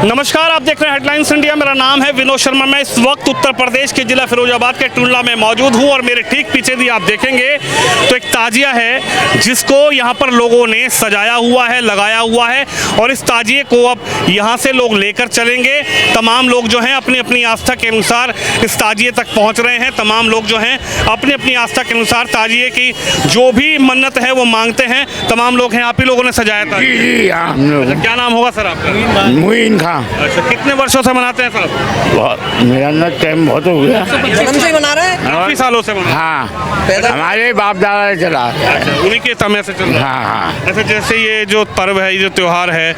नमस्कार, आप देख रहे हैं हेडलाइंस इंडिया। मेरा नाम है विनोद शर्मा। मैं इस वक्त उत्तर प्रदेश के जिला फिरोजाबाद के टुंडला में मौजूद हूं और मेरे ठीक पीछे भी आप देखेंगे तो एक ताजिया है जिसको यहां पर लोगों ने सजाया हुआ है, लगाया हुआ है और इस ताजिए को अब यहां से लोग लेकर चलेंगे। तमाम लोग जो हैं अपनी अपनी आस्था के अनुसार इस ताजिए तक पहुंच रहे हैं। तमाम लोग जो हैं अपनी अपनी आस्था के अनुसार ताजिए की जो भी मन्नत है वो मांगते हैं। तमाम लोग हैं, आप ही लोगों ने सजाया था। अच्छा, क्या नाम होगा सर आपका? मुइन खां। अच्छा, कितने वर्षों से मनाते हैं साहब? मेरा ना टाइम बहुत हो गया। जन्म से ही मना रहे हैं। काफी सालों से मना। हाँ, हमारे बाप दादा से चला। अच्छा, उन्हीं के समय से चल रहा है। हाँ हाँ। ऐसे जैसे ये जो पर्व है, ये जो त्यौहार है,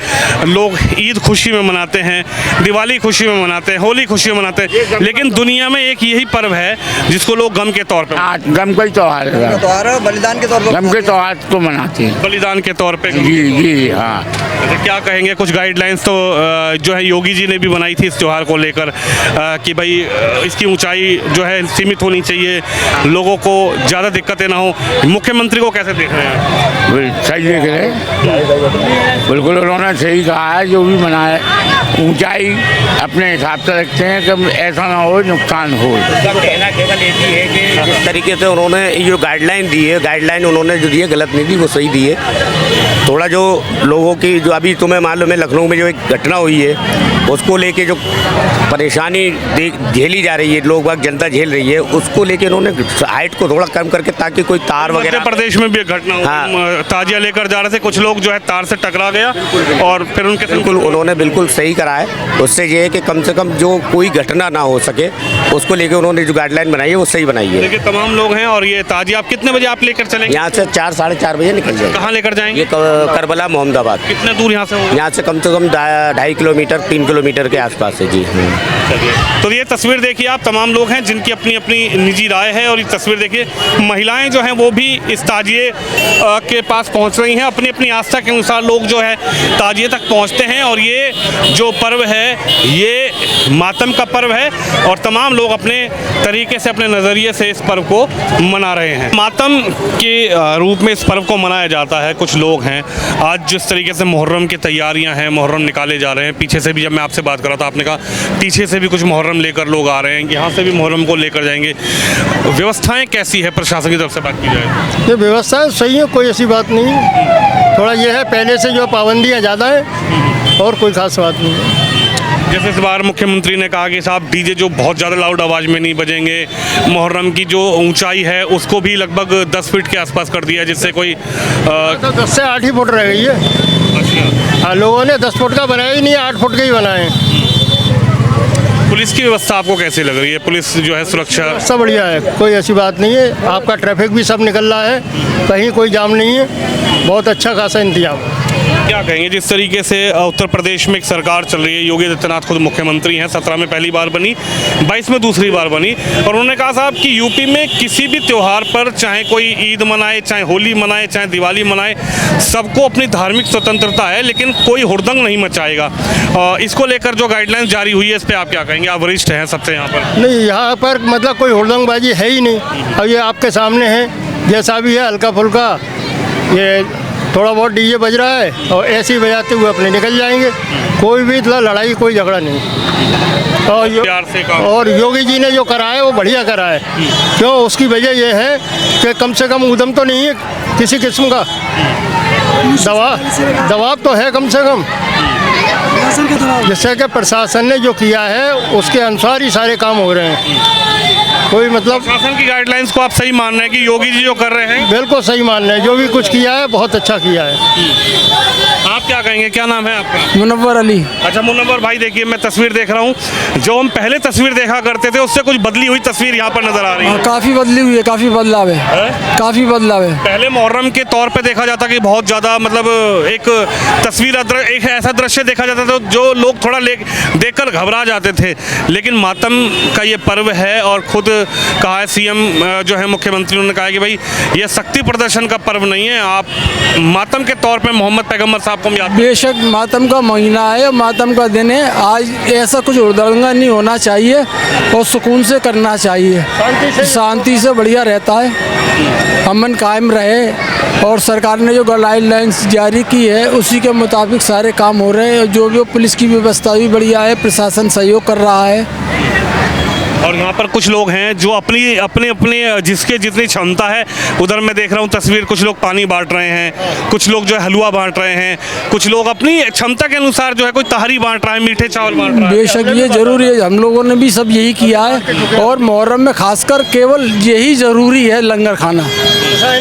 लोग ईद खुशी में मनाते हैं, दिवाली खुशी में मनाते हैं, होली खुशी में मनाते हैं, लेकिन दुनिया में एक यही पर्व है जिसको लोग गम के तौर पे हाँ, गम का त्योहार है। त्योहार बलिदान के तौर पर गम के त्योहार को मनाते हैं। बलिदान के तौर पे। जी जी हाँ। अच्छा, क्या कहेंगे? कुछ गाइडलाइंस तो जो है योगी जी ने भी बनाई थी इस त्यौहार को लेकर कि भाई इसकी ऊंचाई जो है सीमित होनी चाहिए, लोगों को ज़्यादा दिक्कतें ना हो। मुख्यमंत्री को कैसे देख रहे हैं? सही देख रहे हैं, बिल्कुल उन्होंने सही कहा है। जो भी मनाए ऊंचाई अपने हिसाब से रखते हैं कि ऐसा ना हो नुकसान हो। कहना केवल एक ही है कि जिस तरीके से उन्होंने ये जो गाइडलाइन दी है, गाइडलाइन उन्होंने जो दी है गलत नहीं दी, वो सही दी है। थोड़ा जो लोगों की जो अभी तुम्हें मालूम है लखनऊ में जो एक घटना हुई है उसको लेके जो परेशानी झेली जा रही है, लोग बाग जनता झेल रही है, उसको लेके उन्होंने हाइट को थोड़ा कम करके ताकि कोई तार वगैरह। मध्य प्रदेश में भी एक घटना हुई। हाँ। ताजिया लेकर जा रहे थे, कुछ लोग जो है तार से टकरा गया और फिर उनके बिल्कुल उन्होंने बिल्कुल सही करा है। उससे ये है कि कम से कम जो कोई घटना ना हो सके उसको लेके उन्होंने जो गाइडलाइन बनाई है वो सही बनाई है। देखिए तमाम लोग हैं और ये ताजिया आप कितने बजे आप लेकर चलेंगे? यहाँ से 4 साढ़े 4 बजे निकल जाएंगे। कहाँ लेकर जाएंगे? ये करबला मोहम्मदाबाद। कितने दूर यहाँ से होगा? यहाँ से कम 2.5 किलोमीटर 3 किलोमीटर के आसपास है जी। तो ये तस्वीर देखिए आप, तमाम लोग हैं जिनकी अपनी अपनी निजी राय है और ये तस्वीर देखिए महिलाएं जो हैं वो भी इस ताजिए के पास पहुंच रही हैं। अपनी अपनी आस्था के अनुसार लोग जो है ताजिए तक पहुंचते हैं और ये जो पर्व है ये मातम का पर्व है और तमाम लोग अपने तरीके से अपने नज़रिए से इस पर्व को मना रहे हैं। मातम के रूप में इस पर्व को मनाया जाता है। कुछ लोग हैं आज जिस तरीके से मुहर्रम की तैयारियां हैं, मुहर्रम निकाले जा रहे हैं। पीछे से भी जब मैं आपसे बात कर रहा था आपने कहा पीछे से भी कुछ मुहर्रम लेकर लोग आ रहे हैं, यहाँ से भी मुहर्रम को लेकर जाएंगे। व्यवस्थाएं कैसी है प्रशासन की तरफ से बात की जाए? ये व्यवस्था सही है, कोई ऐसी बात नहीं है। थोड़ा ये है पहले से जो पाबंदियाँ ज़्यादा है और कोई खास बात नहीं है। जैसे इस बार मुख्यमंत्री ने कहा कि साहब डीजे जो बहुत ज़्यादा लाउड आवाज़ में नहीं बजेंगे, मुहर्रम की जो ऊंचाई है उसको भी लगभग 10 फीट के आसपास कर दिया जिससे कोई तो 10 से 8 ही फुट रह गई है। हाँ, लोगों ने 10 फुट का बनाया ही नहीं, 8 फुट के ही बनाए। पुलिस की व्यवस्था आपको कैसी लग रही है? पुलिस जो है सुरक्षा सब बढ़िया है, कोई ऐसी बात नहीं है। आपका ट्रैफिक भी सब निकल रहा है, कहीं कोई जाम नहीं है, बहुत अच्छा खासा इंतजाम है। क्या कहेंगे जिस तरीके से उत्तर प्रदेश में एक सरकार चल रही है, योगी आदित्यनाथ खुद मुख्यमंत्री हैं, 17 में पहली बार बनी, 22 में दूसरी बार बनी और उन्होंने कहा साहब कि यूपी में किसी भी त्यौहार पर चाहे कोई ईद मनाए, चाहे होली मनाए, चाहे दिवाली मनाए, सबको अपनी धार्मिक स्वतंत्रता है लेकिन कोई हुड़दंग नहीं मचाएगा। इसको लेकर जो गाइडलाइंस जारी हुई है इस पर आप क्या कहेंगे? आप वरिष्ठ हैं सबसे यहाँ पर। नहीं, यहाँ पर मतलब कोई हुड़दंगबाजी है ही नहीं। अब ये आपके सामने है, जैसा भी है हल्का फुल्का ये थोड़ा बहुत डीजे बज रहा है और ऐसे ही बजाते हुए अपने निकल जाएंगे। कोई भी लड़ाई कोई झगड़ा नहीं। प्यार से काम। और योगी जी ने जो करा है वो बढ़िया करा है। क्यों? उसकी वजह ये है कि कम से कम उद्यम तो नहीं है किसी किस्म का, दबाव तो है कम से कम, जिससे कि प्रशासन ने जो किया है उसके अनुसार ही सारे काम हो रहे हैं। कोई मतलब प्रशासन की गाइडलाइंस को आप सही मान रहे हैं कि योगी जी जो कर रहे हैं? बिल्कुल सही मान रहे हैं, जो भी कुछ किया है बहुत अच्छा किया है। आप क्या कहेंगे? क्या नाम है आपका? मुनव्वर अली। अच्छा मुनव्वर भाई, देखिए मैं तस्वीर देख रहा हूँ, जो हम पहले तस्वीर देखा करते थे उससे कुछ बदली हुई तस्वीर यहाँ पर नजर आ रही है। काफ़ी बदली हुई है, काफ़ी बदलाव है, काफ़ी बदलाव है। पहले मुहर्रम के तौर पे देखा जाता कि बहुत ज़्यादा मतलब एक तस्वीर एक ऐसा दृश्य देखा जाता था जो लोग थोड़ा देखकर घबरा जाते थे, लेकिन मातम का ये पर्व है और खुद कहा है सीएम जो है मुख्यमंत्री उन्होंने कहा कि भाई ये शक्ति प्रदर्शन का पर्व नहीं है, आप मातम के तौर पे मोहम्मद पैगंबर साहब को हम याद। बेशक मातम का महीना है, मातम का दिन है, आज ऐसा कुछ हुड़दंगा नहीं होना चाहिए और सुकून से करना चाहिए, शांति से बढ़िया रहता है, अमन कायम रहे। और सरकार ने जो गाइडलाइंस जारी की है उसी के मुताबिक सारे काम हो रहे हैं। जो पुलिस की व्यवस्था भी बढ़िया है, प्रशासन सहयोग कर रहा है। और यहाँ पर कुछ लोग हैं जो अपने अपने जिसके जितनी क्षमता है, उधर मैं देख रहा हूँ तस्वीर, कुछ लोग पानी बांट रहे हैं, कुछ लोग जो है हलवा बांट रहे हैं, कुछ लोग अपनी क्षमता के अनुसार जो है कोई तहरी बांट रहा है, मीठे चावल बांट रहा है। बेशक ये जरूरी है, हम लोगों ने भी सब यही किया है। और मुहर्रम में खासकर केवल यही ज़रूरी है लंगर खाना।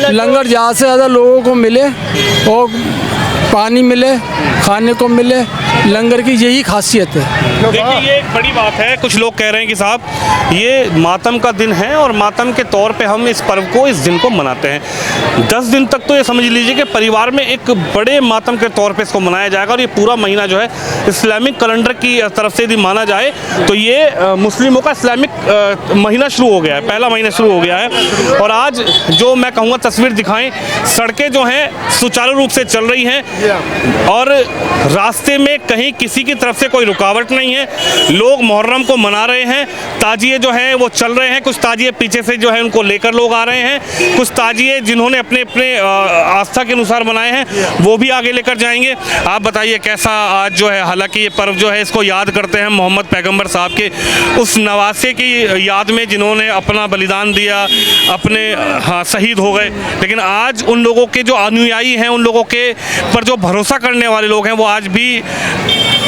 लंगर ज़्यादा से ज़्यादा लोगों को मिले और पानी मिले, खाने को मिले, लंगर की यही खासियत है। देखिए ये एक बड़ी बात है। कुछ लोग कह रहे हैं कि साहब ये मातम का दिन है और मातम के तौर पे हम इस पर्व को, इस दिन को मनाते हैं। 10 दिन तक तो ये समझ लीजिए कि परिवार में एक बड़े मातम के तौर पे इसको मनाया जाएगा। और ये पूरा महीना जो है इस्लामिक कैलेंडर की तरफ से यदि माना जाए तो ये मुस्लिमों का इस्लामिक महीना शुरू हो गया है, पहला महीना शुरू हो गया है। और आज जो मैं कहूँगा तस्वीर दिखाएं, सड़कें जो हैं सुचारू रूप से चल रही हैं और रास्ते में कहीं किसी की तरफ से कोई रुकावट नहीं है। लोग मुहर्रम को मना रहे हैं, ताजिए जो है वो चल रहे हैं, कुछ ताजिए पीछे से जो है उनको लेकर लोग आ रहे हैं, कुछ ताजिए जिन्होंने अपने अपने आस्था के अनुसार बनाए हैं वो भी आगे लेकर जाएंगे। आप बताइए कैसा आज जो है, हालांकि ये पर्व जो है इसको याद करते हैं मोहम्मद पैगंबर साहब के उस नवासे की याद में जिन्होंने अपना बलिदान दिया, अपने शहीद हो गए। लेकिन आज उन लोगों के जो अनुयायी हैं, उन लोगों के पर जो भरोसा करने वाले लोग हैं, वो आज भी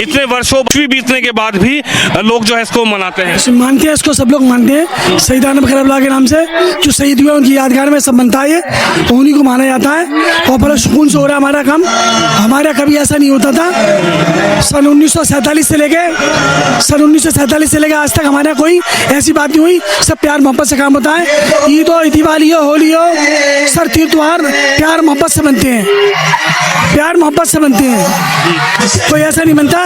इतने वर्षों बीतने के बाद भी लोग जो है इसको मनाते हैं, मानते हैं। इसको सब लोग मानते हैं शहीदान बकरबला के नाम से, जो शहीद हुए उनकी यादगार में सब बनता है, उन्हीं को माना जाता है। और बड़ा सुकून से हो रहा है हमारा काम। हमारा कभी ऐसा नहीं होता था। सन 1947 से लेके आज तक हमारा कोई ऐसी बात नहीं हुई। सब प्यार मोहब्बत से काम होता है। ईद हो, दिवाली हो, होली हो, सर त्योहार प्यार मोहब्बत से बनते हैं, प्यार मोहब्बत से बनते हैं। कोई ऐसा नहीं बनता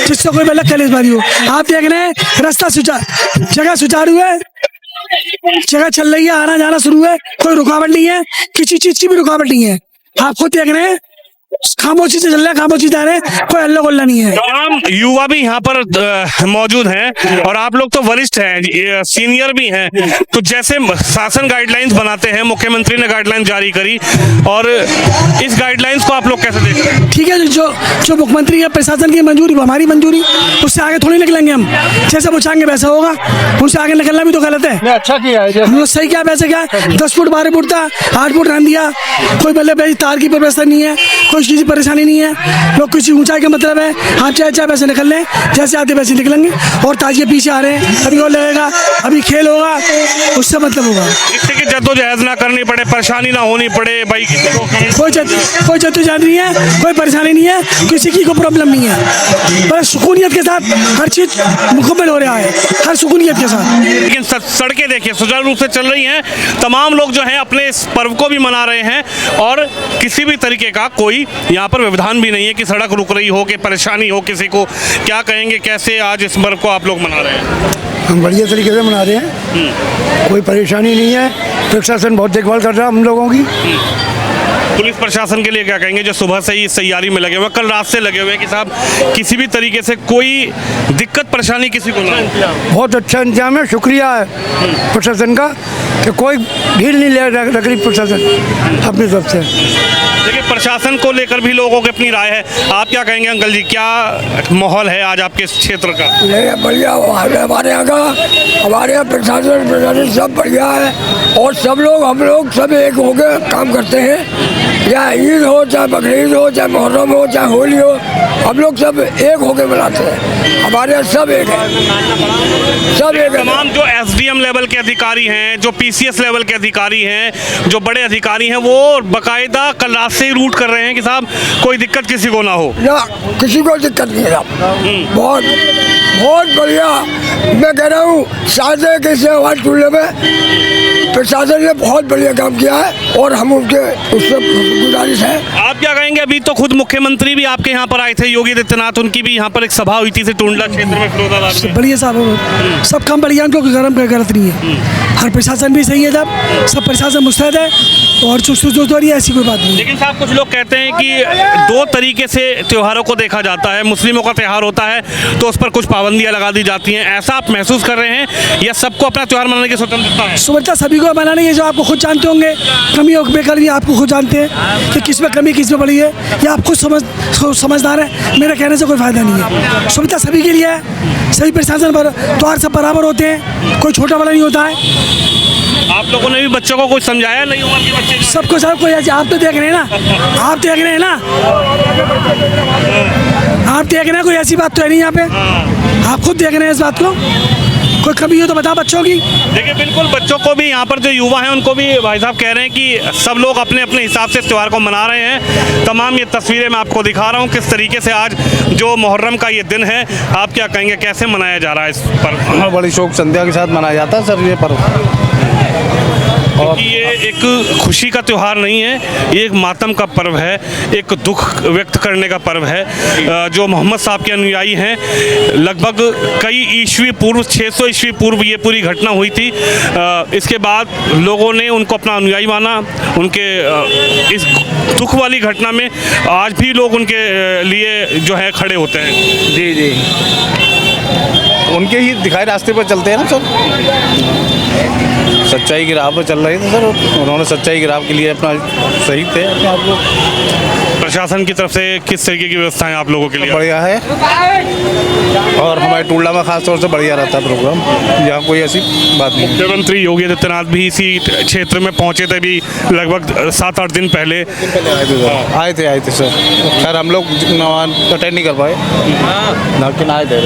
जिससे कोई अलग कलेशबाजी हो। आप देख रहे हैं रास्ता जगह सुचारू है, जगह चल रही है, आना जाना शुरू है, कोई रुकावट नहीं है, किसी चीज की भी रुकावट नहीं है। आप खुद देख रहे हैं खामोशी से चल रहा है, खामोशी जा रहे हैं, कोई अल्लाह गुल्ला नहीं है। तमाम युवा भी यहाँ पर मौजूद हैं और आप लोग तो वरिष्ठ हैं, सीनियर भी हैं। तो जैसे शासन गाइडलाइंस बनाते हैं, मुख्यमंत्री ने गाइडलाइन जारी करी और इस गाइडलाइंस को आप लोग कैसे देख रहे हैं? ठीक है, जो मुख्यमंत्री या प्रशासन की मंजूरी, हमारी मंजूरी, उससे आगे थोड़ी निकलेंगे हम। जैसे वो चाहेंगे वैसा होगा, उनसे आगे निकलना भी तो गलत है। अच्छा किया है, हमने सही क्या वैसे क्या, 10 फुट 12 फुट था, 8 फुट रन दिया, कोई बल्लेबाजी तार की व्यवस्था नहीं है, कोई चीज़ की परेशानी नहीं है। लोग किसी ऊंचाई का मतलब है, आप चाहे वैसे निकल लें, जैसे आते वैसे निकलेंगे। और ताजिए पीछे आ रहे हैं, अभी और लगेगा, अभी खेल होगा, उससे मतलब होगा। जिससे कि जद्दोजहद ना करनी पड़े, परेशानी ना होनी पड़े भाई किसी को। कोई जद्दोजहद नहीं है, कोई परेशानी नहीं है, किसी की कोई प्रॉब्लम नहीं है। बस सुकूनियत के साथ हर चीज़ मुकम्मल हो रहा है, हर सुकूनियत के साथ। लेकिन सड़कें देखिए सुचारू रूप से चल रही हैं, तमाम लोग जो हैं अपने इस पर्व को भी मना रहे हैं और किसी भी तरीके का कोई यहाँ पर व्यवधान भी नहीं है कि सड़क रुक रही हो, कि परेशानी हो किसी को। क्या कहेंगे, कैसे आज इस पर्व को आप लोग मना रहे हैं? हम बढ़िया तरीके से मना रहे हैं, कोई परेशानी नहीं है। प्रशासन बहुत देखभाल कर रहा है हम लोगों की। पुलिस प्रशासन के लिए क्या कहेंगे जो सुबह से ही इस तैयारी में लगे हुए हैं, कल रात से लगे हुए हैं कि साहब किसी भी तरीके से कोई दिक्कत परेशानी किसी को ना हो? बहुत अच्छा इंतजाम है, शुक्रिया है प्रशासन का कि कोई ढील नहीं ले रख रही प्रशासन अपनी तरफ से। देखिए प्रशासन को लेकर भी लोगों की अपनी राय है। आप क्या कहेंगे अंकल जी, क्या माहौल है आज आपके इस क्षेत्र का? बढ़िया हमारे यहाँ का, हमारे यहाँ प्रशासन सब बढ़िया है और सब लोग, हम लोग सब एक होकर काम करते हैं। या ईद हो, चाहे बकरीद हो, चाहे मुहर्रम हो, चाहे होली हो, हम लोग सब एक होकर मनाते हैं। हमारे यहाँ सब एक है, सब एक है। तमाम जो SDM लेवल के अधिकारी हैं, जो PCS लेवल के अधिकारी हैं, जो बड़े अधिकारी हैं, वो बाकायदा कल रात से ही रूट कर रहे हैं कि साहब कोई दिक्कत किसी को ना हो। ना किसी को दिक्कत नहीं है। बहुत बहुत बढ़िया, मैं कह रहा हूँ साझे कैसे हमारे टूल्हे में प्रशासन ने बहुत बढ़िया काम किया है और हम उनके उससे गुजारिश है। आप क्या कहेंगे, अभी तो खुद मुख्यमंत्री भी आपके यहाँ पर आए थे, योगी आदित्यनाथ, उनकी भी यहाँ पर एक सभा हुई थी टुंडला क्षेत्र में, फिरोजाबाद में। बढ़िया साहब, सब काम बढ़िया, उनको गलत नहीं है। और प्रशासन भी सही है साहब, सब प्रशासन मुस्तैद है और चुस्त हो रही है, ऐसी कोई बात नहीं। लेकिन साहब कुछ लोग कहते हैं कि दो तरीके से त्योहारों को देखा जाता है, मुस्लिमों का त्यौहार होता है तो उस पर कुछ पाबंदियां लगा दी जाती हैं, ऐसा आप महसूस कर रहे हैं या सबको अपना त्यौहार मनाने की स्वतंत्रता है? स्वतंत्रता सभी को मनानी है, जो आपको खुद जानते होंगे, कमी और बेकमी आपको खुद जानते हैं कि किस में कमी किस में बड़ी है, या आप खुद समझदार हैं, मेरे कहने से कोई फ़ायदा नहीं है। स्वतंत्रता सभी के लिए है, सभी प्रशासन पर त्यौहार सब बराबर होते हैं, कोई छोटा बड़ा नहीं होता है। आप लोगों ने भी बच्चों को कुछ समझाया नई उम्र के बच्चे? सबको सब कोई आप तो देख रहे हैं ना, आप देख रहे हैं ना, आप देख रहे हैं, कोई ऐसी बात तो है नहीं यहाँ पे, आप खुद देख रहे हैं इस बात को। कोई कमी हो तो बता बच्चों की। देखिए बिल्कुल बच्चों को भी, यहाँ पर जो युवा हैं उनको भी भाई साहब कह रहे हैं कि सब लोग अपने अपने हिसाब से इस त्यौहार को मना रहे हैं। तमाम ये तस्वीरें मैं आपको दिखा रहा हूँ किस तरीके से आज जो मुहर्रम का ये दिन है, आप क्या कहेंगे कैसे मनाया जा रहा है इस पर्व? बड़ी शोक संध्या के साथ मनाया जाता है सर ये पर्व। क्योंकि ये एक खुशी का त्यौहार नहीं है, ये एक मातम का पर्व है, एक दुख व्यक्त करने का पर्व है। जो मोहम्मद साहब के अनुयायी हैं, लगभग कई ईस्वी पूर्व 600 ईस्वी पूर्व ये पूरी घटना हुई थी। इसके बाद लोगों ने उनको अपना अनुयायी माना, उनके इस दुख वाली घटना में आज भी लोग उनके लिए जो है खड़े होते हैं। जी जी, उनके ही दिखाए रास्ते पर चलते हैं ना सर, सच्चाई की राह पर चल रहे थे सर, उन्होंने सच्चाई की राह के लिए अपना सही थे अपने आप लोग। प्रशासन की तरफ से किस तरीके की व्यवस्थाएं आप लोगों के लिए? बढ़िया है, और हमारे टुल्ला में खास तौर से बढ़िया रहता है प्रोग्राम, यहाँ कोई ऐसी बात नहीं। मुख्यमंत्री योगी आदित्यनाथ भी इसी क्षेत्र में पहुंचे थे भी लगभग 7-8 दिन पहले आए थे सर। खैर हम लोग अटेंड नहीं कर पाए, लेकिन आए थे।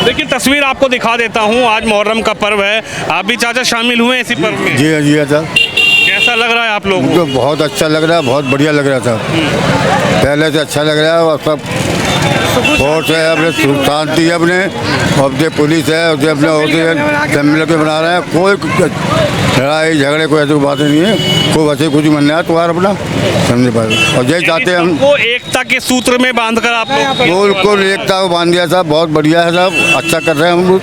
देखिए तस्वीर आपको दिखा देता हूँ, आज मुहर्रम का पर्व है, आप भी चाचा शामिल हुए इसी पर्व में? जी जी सर। कैसा लग रहा है आप लोगों को? तो बहुत अच्छा लग रहा है, बहुत बढ़िया लग रहा था, पहले से अच्छा लग रहा है। और सब फोर्स है, अपने शांति है, अपने अपने पुलिस है, अपने होते हैं, सब मिल के बना रहे हैं, कोई लड़ाई झगड़े कोई ऐसी बातें नहीं है, कोई वैसे कुछ मन रहा है तुम्हारा अपना समझ पाए। और यही चाहते हैं हम वो एकता के सूत्र में बांधकर आप लोग बिल्कुल एकता को बांध दिया साहब, बहुत बढ़िया है साहब, अच्छा कर रहे हैं हम लोग।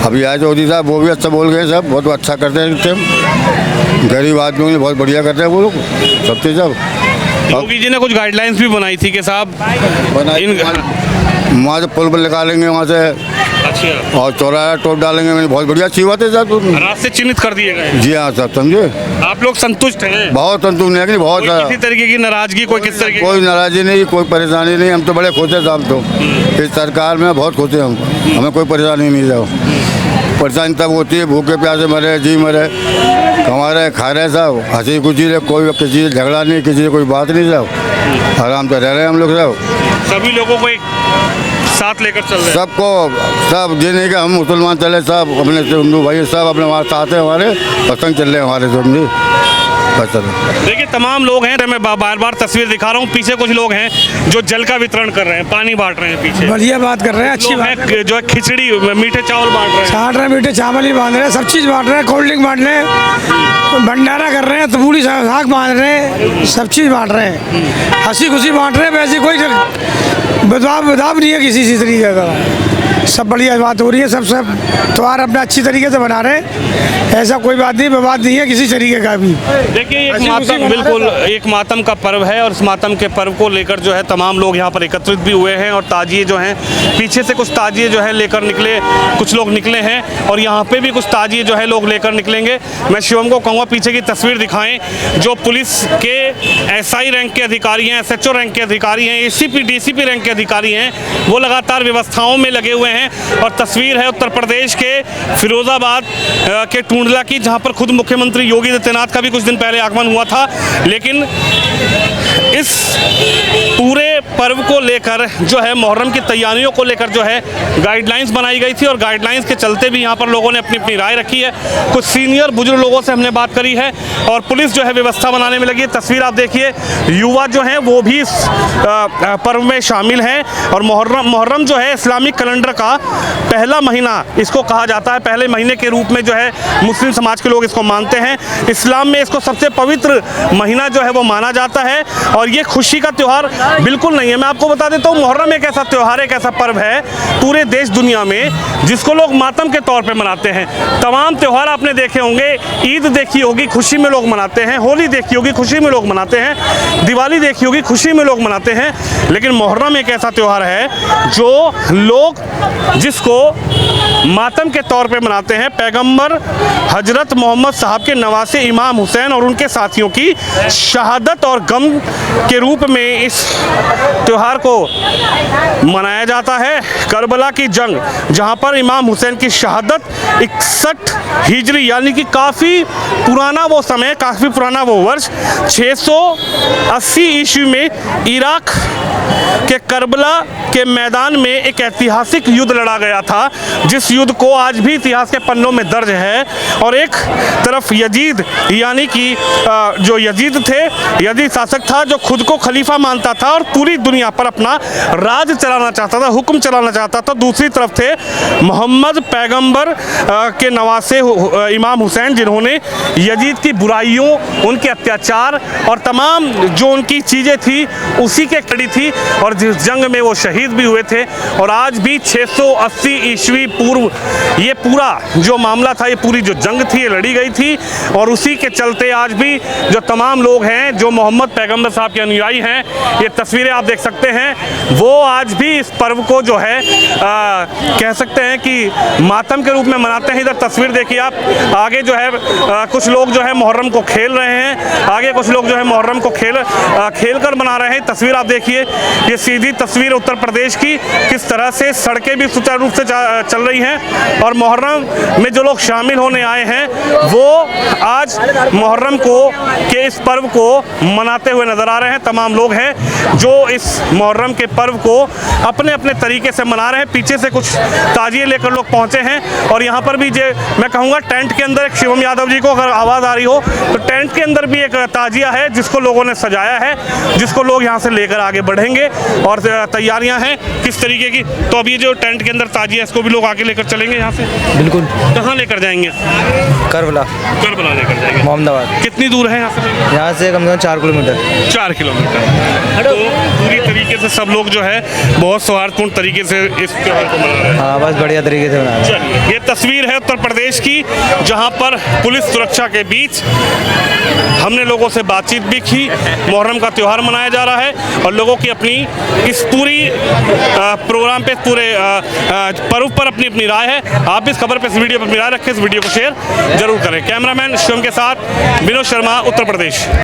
अभी आए चौधरी साहब वो भी अच्छा बोल गए साहब, बहुत अच्छा करते हैं, गरीब आदमियों ने बहुत बढ़िया करते हैं वो लोग सब चीज़। योगी जी ने कुछ गाइडलाइंस भी बनाई थी कि साहब वहाँ से पुल पर निकालेंगे वहाँ से, अच्छा, और चौराहा टोप डालेंगे, मैंने बहुत बढ़िया अच्छी बात है साहब। रास्ते चिन्हित कर दिए गए? जी हाँ साहब, समझे, आप लोग संतुष्ट हैं? बहुत संतुष्ट है, बहुत किसी तरीके की नाराजगी, कोई किस तरीके? कोई नाराजगी नहीं, कोई परेशानी नहीं, हम तो बड़े खुश हैं साहब, तो इस सरकार में बहुत खुश हैं हम, हमें कोई परेशानी नहीं साहब। परेशानी तब होती है भूखे प्यासे मरे, जी मरे, कमा रहे खा रहे साहब, हंसी खुशी रहे, कोई किसी से झगड़ा नहीं, किसी से कोई बात नहीं साहब, आराम से रह रहे हैं हम लोग साहब। सभी लोगों को एक साथ लेकर चल रहे हैं? सबको, सब ये नहीं कि हम मुसलमान चले, सब अपने से हिंदू भाई सब अपने वहाँ साथ हैं, हमारे पसंद चल रहे हैं हमारे समझे। देखिए तमाम लोग हैं, मैं बार बार तस्वीर दिखा रहा हूँ, पीछे कुछ लोग हैं जो जल का वितरण कर रहे हैं, पानी बांट रहे हैं पीछे। बढ़िया बात कर रहे हैं, अच्छी बात है। जो है खिचड़ी मीठे चावल बांट रहे हैं, मीठे चावल ही बांध रहे हैं, सब चीज़ बांट रहे हैं, कोल्ड ड्रिंक बांट रहे हैं, भंडारा कर रहे हैं, तो पूरी साग बांध रहे हैं, सब चीज़ बांट रहे हैं, हंसी खुशी बांट रहे हैं, वैसे कोई बदलाव नहीं है किसी तरीके का, सब बढ़िया बात हो रही है, सब त्यौहार अपना अच्छी तरीके से बना रहे हैं, ऐसा कोई बात नहीं, विवाद नहीं है किसी तरीके का भी। देखिए एक मातम, बिल्कुल एक मातम का पर्व है, और इस मातम के पर्व को लेकर जो है तमाम लोग यहाँ पर एकत्रित भी हुए हैं, और ताजिए जो हैं पीछे से कुछ ताजिए जो है लेकर निकले, कुछ लोग निकले हैं, और यहाँ पे भी कुछ ताजिए जो है लोग लेकर निकलेंगे। मैं शिवम को कहूँगा पीछे की तस्वीर दिखाएं, जो पुलिस के SI रैंक के अधिकारी हैं, SHO रैंक के अधिकारी हैं, ACP DCP रैंक के अधिकारी हैं, वो लगातार व्यवस्थाओं में लगे हुए हैं। और तस्वीर है उत्तर प्रदेश के फिरोजाबाद के टूंडला की, जहां पर खुद मुख्यमंत्री योगी आदित्यनाथ का भी कुछ दिन पहले आगमन हुआ था, लेकिन इस पूरे पर्व को लेकर जो है मुहर्रम की तैयारियों को लेकर जो है गाइडलाइंस बनाई गई थी, और गाइडलाइंस के चलते भी यहाँ पर लोगों ने अपनी अपनी राय रखी है। कुछ सीनियर बुजुर्ग लोगों से हमने बात करी है, और पुलिस जो है व्यवस्था बनाने में लगी है। तस्वीर आप देखिए, युवा जो हैं वो भी इस पर्व में शामिल हैं, और मुहर्रम जो है इस्लामिक कैलेंडर का पहला महीना इसको कहा जाता है। पहले महीने के रूप में जो है मुस्लिम समाज के लोग इसको मानते हैं। इस्लाम में इसको सबसे पवित्र महीना जो है वो माना जाता है और ये खुशी का त्यौहार बिल्कुल नहीं है। मैं आपको बता देता हूँ, मुहर्रम एक ऐसा त्यौहार, एक ऐसा पर्व है पूरे देश दुनिया में जिसको लोग मातम के तौर पे मनाते हैं। तमाम त्यौहार आपने देखे होंगे, ईद देखी होगी, खुशी में लोग मनाते हैं, होली देखी होगी, खुशी में लोग मनाते हैं, दिवाली देखी होगी, खुशी में लोग मनाते हैं, लेकिन मुहर्रम एक ऐसा त्यौहार है जो लोग जिसको मातम के तौर पे मनाते हैं। पैगंबर हजरत मोहम्मद साहब के नवासे इमाम हुसैन और उनके साथियों की शहादत और गम के रूप में इस त्यौहार को मनाया जाता है। करबला की जंग, जहां पर इमाम हुसैन की शहादत 61 हिजरी यानी कि काफ़ी पुराना वो समय, काफ़ी पुराना वो वर्ष 680 ईस्वी में इराक के करबला के मैदान में एक ऐतिहासिक युद्ध लड़ा गया था, जिस युद्ध को आज भी इतिहास के पन्नों में दर्ज है। और एक तरफ यजीद यानी कि जो यजीद थे, यजीद शासक था जो खुद को खलीफा मानता था और पूरी दुनिया पर अपना राज चलाना चाहता था, हुक्म चलाना चाहता था। दूसरी तरफ थे मोहम्मद पैगंबर के नवासे इमाम हुसैन, जिन्होंने यजीद की बुराइयों, उनके अत्याचार और तमाम जो उनकी चीज़ें थी उसी के कड़ी थी और जिस जंग में वो शहीद भी हुए थे। और आज भी 680 ईस्वी पूर्व ये पूरा जो मामला था, ये पूरी जो जंग थी, ये लड़ी गई थी और उसी के चलते आज भी जो तमाम लोग हैं जो मोहम्मद पैगंबर साहब के अनुयायी हैं, ये तस्वीरें आप देख सकते हैं, वो आज भी इस पर्व को जो है कह सकते हैं कि मातम के रूप में मनाते हैं। इधर तस्वीर देखिए आप, आगे जो है कुछ लोग जो है मुहर्रम को खेल रहे हैं, आगे कुछ लोग जो है मुहर्रम को खेल कर मना रहे हैं। तस्वीर आप देखिए, ये सीधी तस्वीर उत्तर प्रदेश की, किस तरह से सड़कें भी सुचारू रूप से चल रही हैं और मुहर्रम में जो लोग शामिल होने आए हैं वो आज मुहर्रम के इस पर्व को मनाते हुए नजर आ रहे हैं। तमाम लोग हैं जो इस मुहर्रम के पर्व को अपने अपने तरीके से मना रहे हैं। पीछे से कुछ ताजिए लेकर लोग पहुंचे हैं और यहाँ पर भी मैं कहूँगा टेंट के अंदर, एक शिवम यादव जी को अगर आवाज़ आ रही हो तो टेंट के अंदर भी एक ताजिया है जिसको लोगों ने सजाया है, जिसको लोग यहाँ से लेकर आगे बढ़ेंगे और तैयारियां हैं किस तरीके की। तो अभी जो टेंट के अंदर ताजिया, इसको भी लोग आगे लेकर चलेंगे यहाँ से। बिल्कुल। कहाँ लेकर जाएंगे? करबला लेकर जाएंगे। मोहम्मदाबाद। कितनी दूर है यहाँ से? यहाँ से कम से कम 4 किलोमीटर। 4 किलोमीटर। तो पूरी तरीके से सब लोग जो है बहुत सौहार्दपूर्ण तरीके से इस त्योहार को मना रहे हैं। हाँ, बस बढ़िया तरीके से मना रहे हैं। ये तस्वीर है उत्तर प्रदेश की, जहाँ पर पुलिस सुरक्षा के बीच हमने लोगों से बातचीत भी की। मुहर्रम का त्यौहार मनाया जा रहा है और लोगों की अपनी इस पूरी प्रोग्राम पे, पूरे पर्व पर अपनी अपनी राय है। आप इस खबर पे, इस वीडियो पर अपनी राय रखें, इस वीडियो को शेयर जरूर करें। कैमरामैन शिवम के साथ विनोद शर्मा, उत्तर प्रदेश।